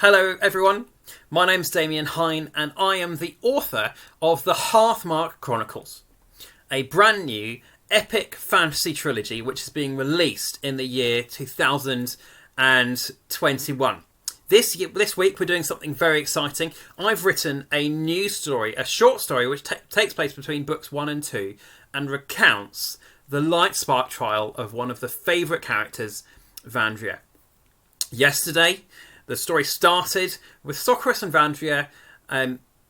Hello everyone, my name's Damien Hine and I am the author of the Hearthmark Chronicles, a brand new epic fantasy trilogy which is being released in the year 2021. This week we're doing something very exciting. I've written a new story, a short story which takes place between books 1 and 2 and recounts the Lightspark trial of one of the favourite characters, Vandria. Yesterday, the story started with Socorus and Vandria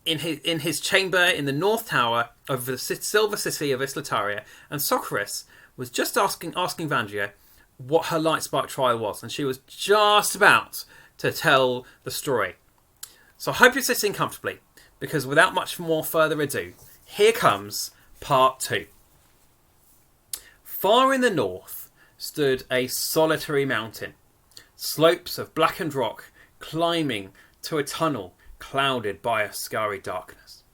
in his chamber in the North Tower of the Silver City of Islataria, and Socorus was just asking Vandria what her Lightspark trial was, and she was just about to tell the story. So I hope you're sitting comfortably, because without much more further ado, here comes part 2. Far in the north stood a solitary mountain. Slopes of blackened rock climbing to a tunnel clouded by a starry darkness.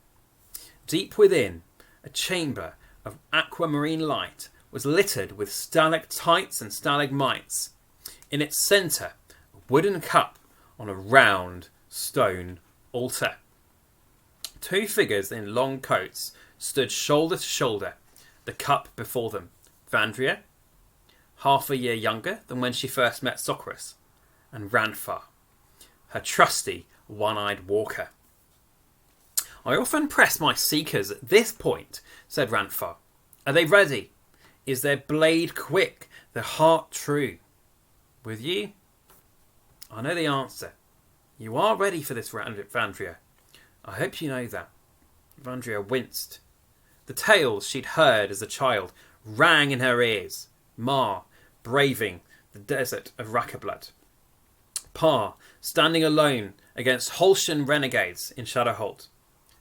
Deep within, a chamber of aquamarine light was littered with stalactites and stalagmites. In its centre, a wooden cup on a round stone altar. 2 figures in long coats stood shoulder to shoulder, the cup before them. Vandria, half a year younger than when she first met Socorus, and Ranfar, her trusty one-eyed walker. I often press my seekers at this point, said Ranfar. Are they ready? Is their blade quick, their heart true? With you? I know the answer. You are ready for this, Vandria. I hope you know that. Vandria winced. The tales she'd heard as a child rang in her ears. Ma, braving the desert of Rakablood. Pa, standing alone against Holshan renegades in Shadowhold.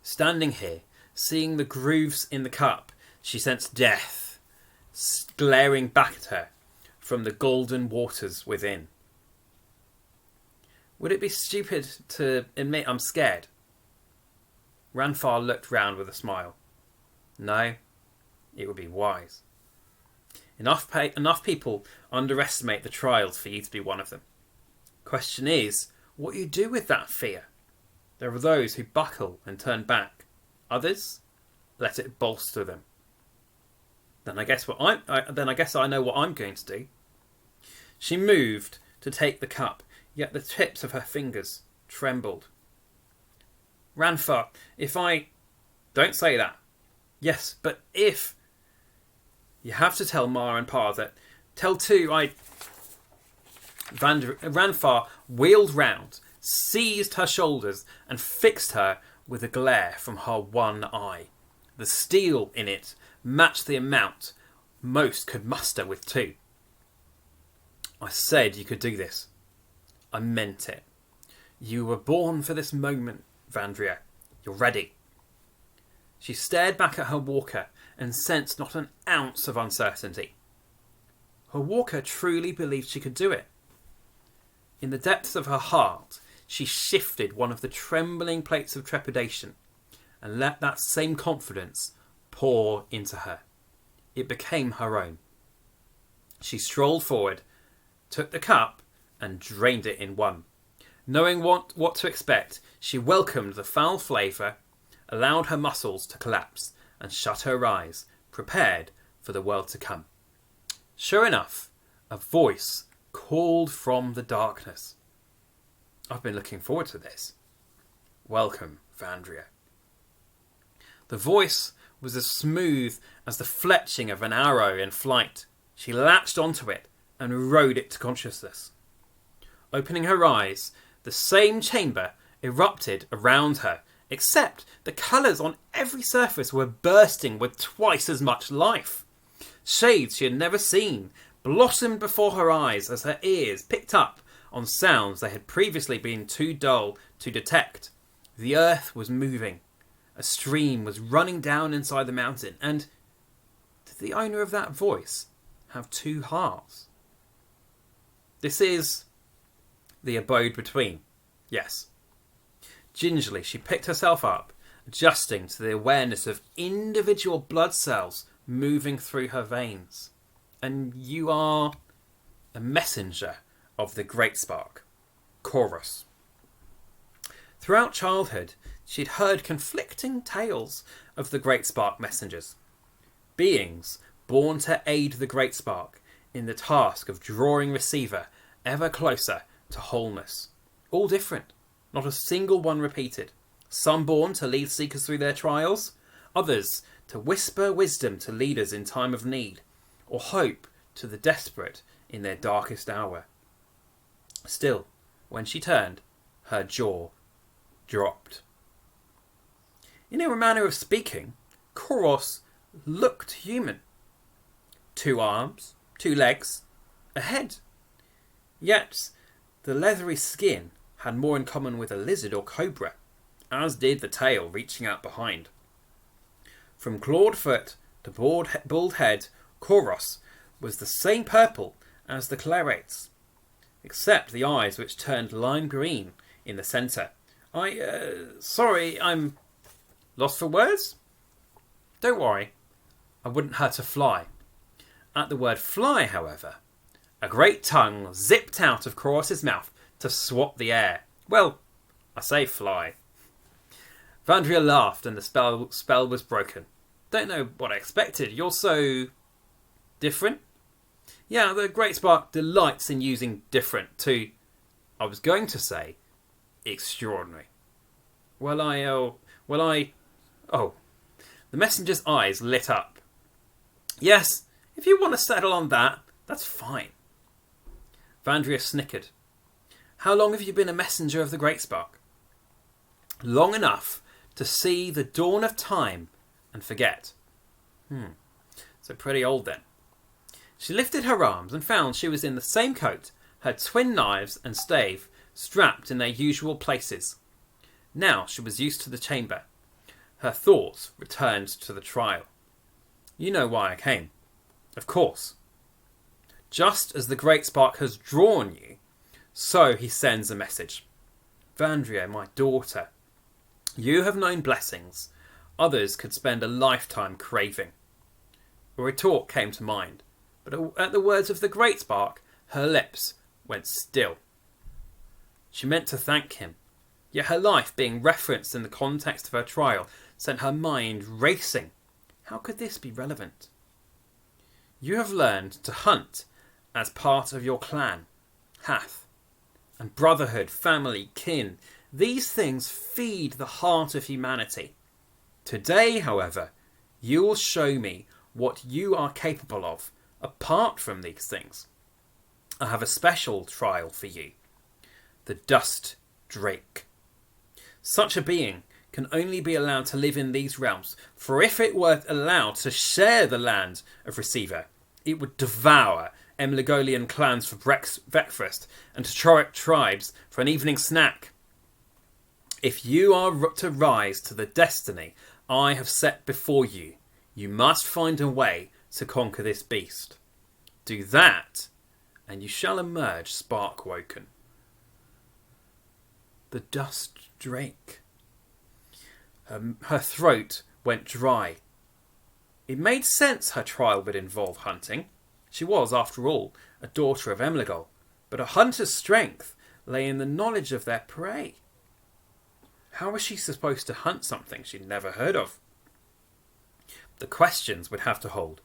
Standing here, seeing the grooves in the cup, she sensed death glaring back at her from the golden waters within. Would it be stupid to admit I'm scared? Ranfar looked round with a smile. No, it would be wise. Enough people underestimate the trials for you to be one of them. Question is, what you do with that fear. There are those who buckle and turn back. Others let it bolster them. Then I guess I know what I'm going to do. She moved to take the cup, yet the tips of her fingers trembled. Ranfar, if I... Don't say that. Yes, but if... You have to tell Ma and Pa that... Tell too, Ranfar wheeled round, seized her shoulders, and fixed her with a glare from her one eye. The steel in it matched the amount most could muster with 2. I said you could do this. I meant it. You were born for this moment, Vandria. You're ready. She stared back at her walker and sensed not an ounce of uncertainty. Her walker truly believed she could do it. In the depths of her heart, she shifted one of the trembling plates of trepidation and let that same confidence pour into her. It became her own. She strolled forward, took the cup, and drained it in one. Knowing what to expect, she welcomed the foul flavour, allowed her muscles to collapse, and shut her eyes, prepared for the world to come. Sure enough, a voice called from the darkness. I've been looking forward to this. Welcome, Vandria. The voice was as smooth as the fletching of an arrow in flight. She latched onto it and rode it to consciousness. Opening her eyes, the same chamber erupted around her, except the colours on every surface were bursting with twice as much life. Shades she had never seen blossomed before her eyes as her ears picked up on sounds they had previously been too dull to detect. The earth was moving. A stream was running down inside the mountain, and did the owner of that voice have 2 hearts? This is the abode between. Yes. Gingerly she picked herself up, adjusting to the awareness of individual blood cells moving through her veins. And you are a messenger of the Great Spark, Chorus. Throughout childhood, she'd heard conflicting tales of the Great Spark messengers. Beings born to aid the Great Spark in the task of drawing Risiva ever closer to wholeness. All different, not a single one repeated. Some born to lead seekers through their trials, others to whisper wisdom to leaders in time of need, or hope to the desperate in their darkest hour. Still, when she turned, her jaw dropped. In a manner of speaking, Koros looked human. 2 arms, 2 legs, a head. Yet, the leathery skin had more in common with a lizard or cobra, as did the tail reaching out behind. From clawed foot to bald head, Koros was the same purple as the Clarates, except the eyes which turned lime green in the centre. Sorry, I'm lost for words? Don't worry, I wouldn't hurt a fly. At the word fly, however, a great tongue zipped out of Koros' mouth to swat the air. Well, I say fly. Vandria laughed and the spell was broken. Don't know what I expected. You're so different. Yeah, the Great Spark delights in using different to, I was going to say, extraordinary. The messenger's eyes lit up. Yes, if you want to settle on that, that's fine. Vandria snickered. How long have you been a messenger of the Great Spark? Long enough to see the dawn of time and forget. So pretty old then. She lifted her arms and found she was in the same coat, her twin knives and stave strapped in their usual places. Now she was used to the chamber. Her thoughts returned to the trial. You know why I came. Of course. Just as the Great Spark has drawn you, so he sends a message. Vandria, my daughter, you have known blessings others could spend a lifetime craving. A retort came to mind, but at the words of the Great Spark, her lips went still. She meant to thank him, yet her life being referenced in the context of her trial sent her mind racing. How could this be relevant? You have learned to hunt as part of your clan, Hath, and brotherhood, family, kin. These things feed the heart of humanity. Today, however, you will show me what you are capable of apart from these things. I have a special trial for you. The Dust Drake. Such a being can only be allowed to live in these realms, for if it were allowed to share the land of Risiva, it would devour Emlegolian clans for breakfast and Toroic tribes for an evening snack. If you are to rise to the destiny I have set before you, you must find a way to conquer this beast. Do that, and you shall emerge spark-woken. The Dust Drake. Her throat went dry. It made sense her trial would involve hunting. She was, after all, a daughter of Emlegol, but a hunter's strength lay in the knowledge of their prey. How was she supposed to hunt something she'd never heard of? The questions would have to hold.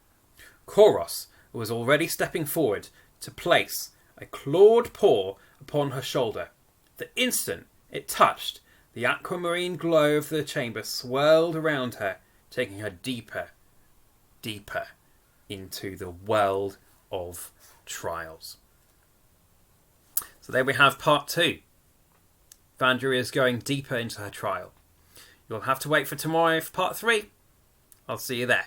Koros was already stepping forward to place a clawed paw upon her shoulder. The instant it touched, the aquamarine glow of the chamber swirled around her, taking her deeper, deeper into the world of trials. So there we have part 2. Vandria is going deeper into her trial. You'll have to wait for tomorrow for part 3. I'll see you there.